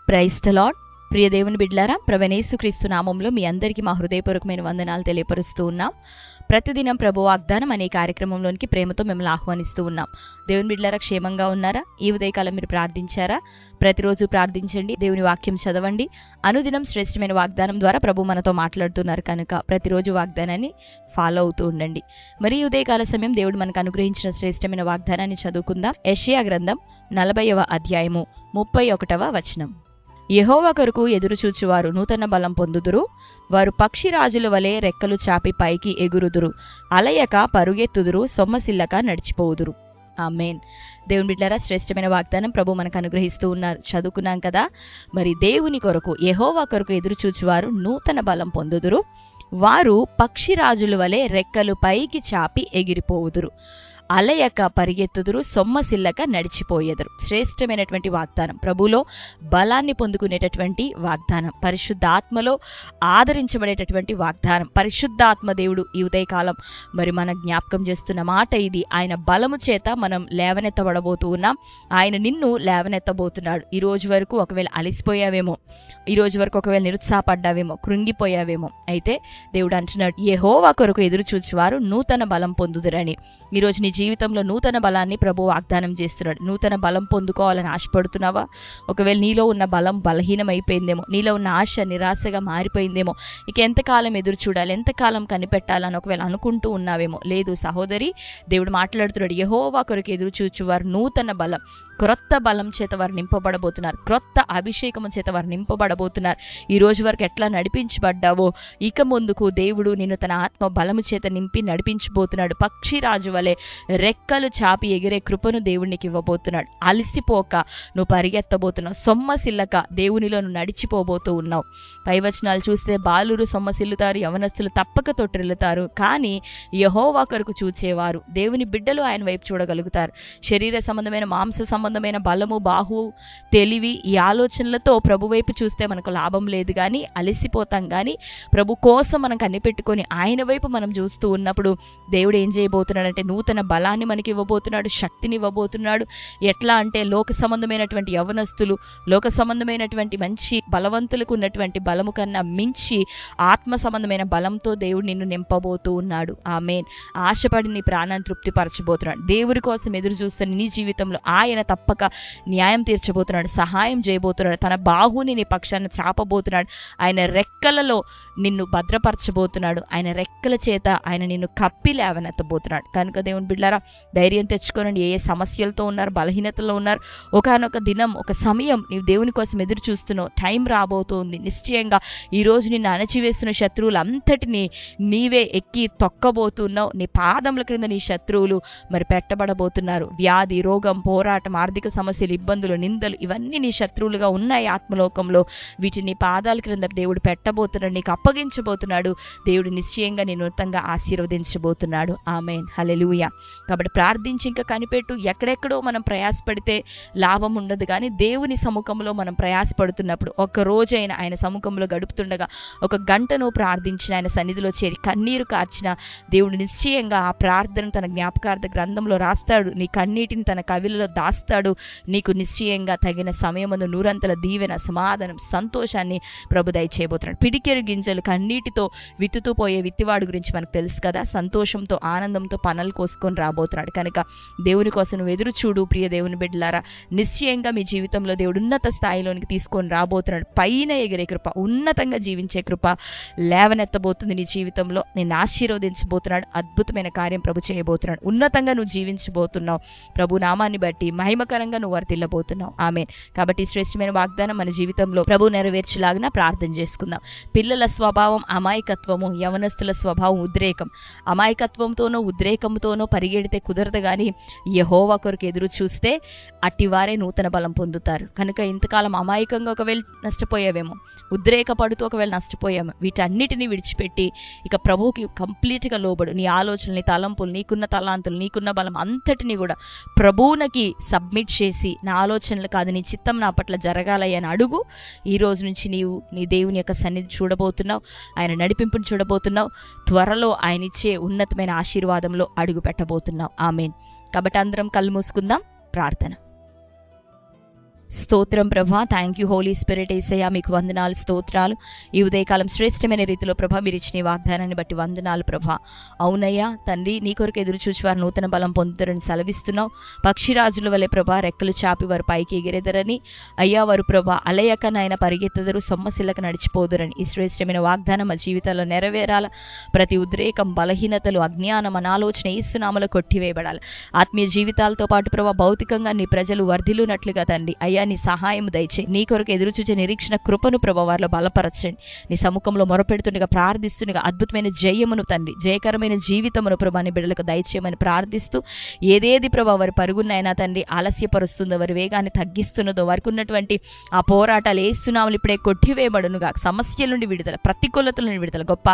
Praise the lord. ప్రియ దేవుని బిడ్డలారా, ప్రభువైన యేసుక్రీస్తు నామంలో మీ అందరికీ మా హృదయపూర్వకమైన వందనాలు తెలియపరుస్తూ ఉన్నాం. ప్రతిదినం ప్రభు వాగ్దానం అనే కార్యక్రమంలోనికి ప్రేమతో మిమ్మల్ని ఆహ్వానిస్తూ ఉన్నాం. దేవుని బిడ్డలారా, క్షేమంగా ఉన్నారా? ఈ ఉదయకాలం మీరు ప్రార్థించారా? ప్రతిరోజు ప్రార్థించండి, దేవుని వాక్యం చదవండి. అనుదినం శ్రేష్టమైన వాగ్దానం ద్వారా ప్రభు మనతో మాట్లాడుతున్నారు కనుక ప్రతిరోజు వాగ్దానాన్ని ఫాలో అవుతూ ఉండండి. మరి ఈ ఉదయకాల సమయం దేవుడు మనకు అనుగ్రహించిన శ్రేష్టమైన వాగ్దానాన్ని చదువుకుందాం. యెషయా గ్రంథం 40వ అధ్యాయము 31వ వచనం. యెహోవా కొరకు ఎదురుచూచువారు నూతన బలం పొందుదురు. వారు పక్షిరాజుల వలె రెక్కలు చాపి పైకి ఎగురుదురు. అలయక పరుగెత్తుదురు, సొమ్మసిల్లక నడిచిపోవుదురు. ఆమేన్. దేవుని బిడ్డలారా, శ్రేష్టమైన వాగ్దానం ప్రభు మనకు అనుగ్రహిస్తూ ఉన్నారు. చదువుకున్నాం కదా. మరి దేవుని కొరకు, యెహోవా కొరకు ఎదురుచూచువారు నూతన బలం పొందుదురు. వారు పక్షిరాజుల వలె రెక్కలు పైకి చాపి ఎగిరిపోవుదురు. అలయక పరిగెత్తుదురు, సొమ్మసిల్లక నడిచిపోయేదురు. శ్రేష్టమైనటువంటి వాగ్దానం, ప్రభులో బలాన్ని పొందుకునేటటువంటి వాగ్దానం, పరిశుద్ధాత్మలో ఆదరించబడేటటువంటి వాగ్దానం. పరిశుద్ధాత్మ దేవుడు ఈ ఉదయకాలం మరి మన జ్ఞాపకం చేస్తున్న మాట ఇది. ఆయన బలము చేత మనం లేవనెత్తబడబోతూ ఉన్నాం. ఆయన నిన్ను లేవనెత్తబోతున్నాడు. ఈ రోజు వరకు ఒకవేళ అలిసిపోయావేమో, ఈ రోజు వరకు ఒకవేళ నిరుత్సాహపడ్డావేమో, కృంగిపోయావేమో, అయితే దేవుడు అంటున్నాడు, యెహోవా కొరకు ఎదురు చూచువారు నూతన బలం పొందుదురని. ఈరోజు నీ జీవితంలో నూతన బలాన్ని ప్రభు వాగ్దానం చేస్తున్నాడు. నూతన బలం పొందుకోవాలని ఆశపడుతున్నావా? ఒకవేళ నీలో ఉన్న బలం బలహీనం అయిపోయిందేమో, నీలో ఉన్న ఆశ నిరాశగా మారిపోయిందేమో, ఇక ఎంతకాలం ఎదురు చూడాలి, ఎంతకాలం కనిపెట్టాలని ఒకవేళ అనుకుంటూ ఉన్నావేమో. లేదు సహోదరి, దేవుడు మాట్లాడుతున్నాడు, యెహోవా కొరకు ఎదురు చూచువారు నూతన బలం, క్రొత్త బలం చేత వారు నింపబడబోతున్నారు. క్రొత్త అభిషేకము చేత వారు నింపబడబోతున్నారు. ఈ రోజు వరకు ఎట్లా నడిపించబడ్డావో ఇక ముందుకు దేవుడు నిన్ను తన ఆత్మ బలము చేత నింపి నడిపించబోతున్నాడు. పక్షిరాజు వలె రెక్కలు చాపి ఎగిరే కృపను దేవునికి ఇవ్వబోతున్నాడు. అలసిపోక నువ్వు పరిగెత్తబోతున్నావు. సొమ్మసిల్లక దేవునిలో నువ్వు నడిచిపోబోతూ ఉన్నావు. పైవచనాలు చూస్తే బాలురు సొమ్మసిల్లుతారు, యవనస్తులు తప్పక తొట్టిల్లుతారు. కానీ యెహోవా కొరకు చూచేవారు, దేవుని బిడ్డలు ఆయన వైపు చూడగలుగుతారు. శరీర సంబంధమైన, మాంస సంబంధమైన బలము, బాహు, తెలివి, ఈ ఆలోచనలతో ప్రభు వైపు చూస్తే మనకు లాభం లేదు. కానీ అలసిపోతాం. కానీ ప్రభు కోసం మనం కనిపెట్టుకొని ఆయన వైపు మనం చూస్తూ ఉన్నప్పుడు దేవుడు ఏం చేయబోతున్నాడంటే నూతన బలాన్ని మనకి ఇవ్వబోతున్నాడు, శక్తిని ఇవ్వబోతున్నాడు. ఎట్లా అంటే లోక సంబంధమైనటువంటి యవనస్తులు, లోక సంబంధమైనటువంటి మంచి బలవంతులకు ఉన్నటువంటి బలము కన్నా మించి ఆత్మ సంబంధమైన బలంతో దేవుడు నిన్ను నింపబోతూ ఉన్నాడు. ఆమేన్. ఆశపడి నీ ప్రాణాన్ని తృప్తిపరచబోతున్నాడు. దేవుడి కోసం ఎదురు చూస్తున్న నీ జీవితంలో ఆయన తప్పక న్యాయం తీర్చబోతున్నాడు, సహాయం చేయబోతున్నాడు. తన బాహుని నీ పక్షాన్ని చాపబోతున్నాడు. ఆయన రెక్కలలో నిన్ను భద్రపరచబోతున్నాడు. ఆయన రెక్కల చేత ఆయన నిన్ను కప్పి లేవనెత్తబోతున్నాడు. కనుక దేవుని బిడ్డలారా, ధైర్యం తెచ్చుకోనండి. ఏ సమస్యలతో ఉన్నారు, బలహీనతలో ఉన్నారు, ఒకానొక దినం, ఒక సమయం నీవు దేవుని కోసం ఎదురు చూస్తున్నావు. టైం రాబోతుంది. నిశ్చయంగా ఈ రోజు నిన్ను అణచివేస్తున్న శత్రువులంతటినీ నీవే ఎక్కి తొక్కబోతున్నావు. నీ పాదముల క్రింద నీ శత్రువులు మరి పెట్టబడబోతున్నారు. వ్యాధి, రోగం, పోరాటం, ఆర్థిక సమస్యలు, ఇబ్బందులు, నిందలు, ఇవన్నీ నీ శత్రువులుగా ఉన్నాయి ఆత్మలోకంలో. వీటిని పాదాల క్రింద దేవుడు పెట్టబోతున్నాడు, నీకు అప్పగించబోతున్నాడు. దేవుడు నిశ్చయంగా నిన్ను నూతనంగా ఆశీర్వదించబోతున్నాడు. ఆమేన్. హల్లెలూయా. కాబట్టి ప్రార్థించి ఇంకా కనిపెట్టు. ఎక్కడెక్కడో మనం ప్రయాసపడితే లాభం ఉండదు. కానీ దేవుని సముఖంలో మనం ప్రయాసపడుతున్నప్పుడు, ఒక రోజైనా ఆయన సముఖంలో గడుపుతుండగా ఒక గంటను ప్రార్థించిన, ఆయన సన్నిధిలో చేరి కన్నీరు కార్చిన దేవుడు నిశ్చయంగా ఆ ప్రార్థన తన జ్ఞాపకార్థ గ్రంథంలో రాస్తాడు. నీ కన్నీటిని తన కవిలలో దాస్తాడు. నీకు నిశ్చయంగా తగిన సమయమందు నూరంతల దీవెన, సమాధానం, సంతోషాన్ని ప్రభు దయచేయబోతున్నాడు. పిడికెరు గింజలు కన్నీటితో విత్తుతూ పోయే విత్తివాడు గురించి మనకు తెలుసు కదా. సంతోషంతో, ఆనందంతో పనలు కోసుకొని రాబోతున్నాడు. కనుక దేవుని కోసం నువ్వు ఎదురు చూడు. ప్రియ దేవుని బిడ్డలారా, నిశ్చయంగా మీ జీవితంలో దేవుడు ఉన్నత స్థాయిలోనికి తీసుకొని రాబోతున్నాడు. పైన ఎగిరే కృప, ఉన్నతంగా జీవించే కృప లేవనెత్తబోతుంది నీ జీవితంలో. నిన్ను ఆశీర్వదించబోతున్నాడు. అద్భుతమైన కార్యం ప్రభు చేయబోతున్నాడు. ఉన్నతంగా నువ్వు జీవించబోతున్నావు. ప్రభు నామాన్ని బట్టి మహిమకరంగా నువ్వు వర్తిల్లబోతున్నావు. ఆమేన్. కాబట్టి శ్రేష్టమైన వాగ్దానం మన జీవితంలో ప్రభు నెరవేర్చులాగిన ప్రార్థన చేసుకుందాం. పిల్లల స్వభావం అమాయకత్వము, యవనస్తుల స్వభావం ఉద్రేకం. అమాయకత్వంతోనో ఉద్రేకంతోనో పరిగెడితే కుదరదు. కానీ యెహోవా కొరకు ఎదురు చూస్తే అట్టివారే నూతన బలం పొందుతారు. కనుక ఇంతకాలం అమాయకంగా ఒకవేళ నష్టపోయావేమో, ఉద్రేకపడుతూ ఒకవేళ నష్టపోయాము, వీటన్నిటిని విడిచిపెట్టి ఇక ప్రభువుకి కంప్లీట్గా లోబడు. నీ ఆలోచనలు, నీ తలంపులు, నీకున్న తలాంతులు, నీకున్న బలం అంతటినీ కూడా ప్రభువునకి సబ్మిట్ చేసి, నా ఆలోచనలు కాదు నీ చిత్తం నా పట్ల జరగాలని అడుగు. ఈ రోజు నుంచి నీవు నీ దేవుని యొక్క సన్నిధి చూడబోతున్నావు. ఆయన నడిపింపుని చూడబోతున్నావు. త్వరలో ఆయన ఇచ్చే ఉన్నతమైన ఆశీర్వాదంలో అడుగు పెట్టబోతున్నావు. ఆమేన్. కాబట్టి అందరం కళ్ళు మూసుకుందాం. ప్రార్థన. స్తోత్రం ప్రభా. Thank you holy spirit. యేసయ్యా మీకు వందనాలు, స్తోత్రాలు. ఈ ఉదయకాలం శ్రేష్టమైన రీతిలో ప్రభా మీరు ఇచ్చిన ఈ వాగ్దానాన్ని బట్టి వందనాలు ప్రభా. అవునయ్యా తండ్రి, నీ కొరకు ఎదురు చూచి వారు నూతన బలం పొందుతారని సెలవిస్తున్నావు. పక్షిరాజుల వలె ప్రభా రెక్కలు చాపి వారు పైకి ఎగిరెదరని, అయ్యా వారు ప్రభా అలయక నాయన పరిగెత్తదరు, సొమ్మసిల్లక నడిచిపోదురని ఈ శ్రేష్టమైన వాగ్దానం మా జీవితాల్లో నెరవేరాల. ప్రతి ఉద్రేకం, బలహీనతలు, అజ్ఞానం, అనాలోచన యేసునామములో కొట్టివేయబడాలి. ఆత్మీయ జీవితాలతో పాటు ప్రభా భౌతికంగా నీ ప్రజలు వర్ధిల్లునట్లుగా తండ్రి అయ్యా నీ సహాయం దయచే. నీ కొరకు ఎదురు చూచే నిరీక్షణ కృపను ప్రభా వారిలో బలపరచండి. నీ సముఖంలో మొరపెడుతుండగా ప్రార్థిస్తుండగా అద్భుతమైన జయమును తండ్రి, జయకరమైన జీవితమును ప్రభా నీ బిడ్డలకు దయచేయమని ప్రార్థిస్తూ, ఏదేది ప్రభా వారి పరుగున్నైనా తండ్రి ఆలస్యపరుస్తుందో, వారి వేగాన్ని తగ్గిస్తున్నదో, వారికి ఉన్నటువంటి ఆ పోరాటాలు యేసునామములో ఇప్పుడే కొట్టివేయబడునుగా. సమస్యల నుండి విడుదల, ప్రతికూలతల నుండి విడుదల, గొప్ప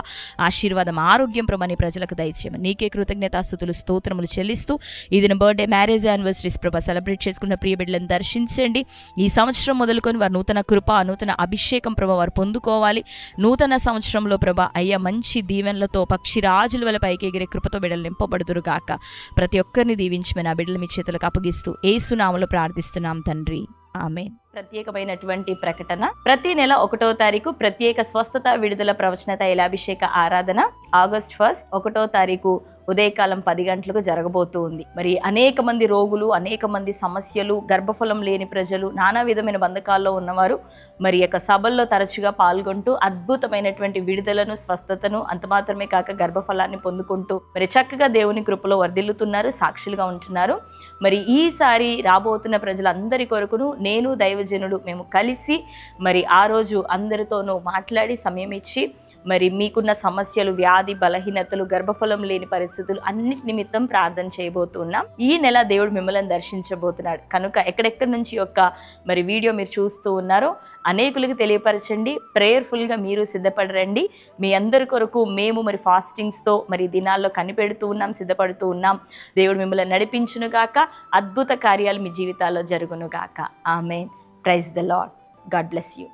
ఆశీర్వాదం, ఆరోగ్యం ప్రభా నీ ప్రజలకు దయచేయమని నీకే కృతజ్ఞతాస్తుతులు స్తోత్రములు చెల్లిస్తూ, ఈ దిన బర్త్డే, మ్యారేజ్ యానివర్సరీస్ ప్రభా సెలబ్రేట్ చేసుకున్న ప్రియ బిడ్డలను దర్శించండి. ఈ సంవత్సరం మొదలుకొని వారు నూతన కృప, నూతన అభిషేకం ప్రభా వారు పొందుకోవాలి. నూతన సంవత్సరంలో ప్రభా అయ్యా మంచి దీవెనలతో పక్షిరాజుల వల్ల పైకి ఎగిరే కృపతో బిడ్డలు నింపబడుదురు గాక. ప్రతి ఒక్కరిని దీవించమని ఆ బిడ్డలు మీ చేతులకు అప్పగిస్తూ యేసునామములో ప్రార్థిస్తున్నాం తండ్రి, ఆమేన్. ప్రత్యేకమైనటువంటి ప్రకటన. ప్రతి నెల 1వ తారీఖు ప్రత్యేక స్వస్థత విడుదల ప్రవచన తైలాభిషేక ఆరాధన ఆగస్ట్ 1 1వ తారీఖు ఉదయకాలం 10 గంటలకు జరగబోతూ ఉంది. మరి అనేక మంది రోగులు, అనేక మంది సమస్యలు, గర్భఫలం లేని ప్రజలు, నానా విధమైన బంధకాల్లో ఉన్నవారు మరి యొక్క సభల్లో తరచుగా పాల్గొంటూ అద్భుతమైనటువంటి విడుదలను, స్వస్థతను, అంత మాత్రమే కాక గర్భఫలాన్ని పొందుకుంటూ మరి చక్కగా దేవుని కృపలో వర్ధిల్లుతున్నారు, సాక్షులుగా ఉంటున్నారు. మరి ఈసారి రాబోతున్న ప్రజలందరి కొరకును నేను దైవజనుడు మేము కలిసి మరి ఆ రోజు అందరితోనూ మాట్లాడి సమయం ఇచ్చి మరి మీకున్న సమస్యలు, వ్యాధి, బలహీనతలు, గర్భఫలం లేని పరిస్థితులు అన్నిటి నిమిత్తం ప్రార్థన చేయబోతున్నాం. ఈ నెల దేవుడు మిమ్మల్ని దర్శించబోతున్నాడు కనుక ఎక్కడెక్కడి నుంచి యొక్క మరి వీడియో మీరు చూస్తూ ఉన్నారో అనేకులకు తెలియపరచండి. ప్రేయర్ఫుల్గా మీరు సిద్ధపడరండి. మీ అందరి కొరకు మేము మరి ఫాస్టింగ్స్తో మరి దినాల్లో కనిపెడుతూ ఉన్నాం, సిద్ధపడుతూ ఉన్నాం. దేవుడు మిమ్మల్ని నడిపించునుగాక, అద్భుత కార్యాలు మీ జీవితాల్లో జరుగునుగాక. Amen. Praise the lord. God bless you.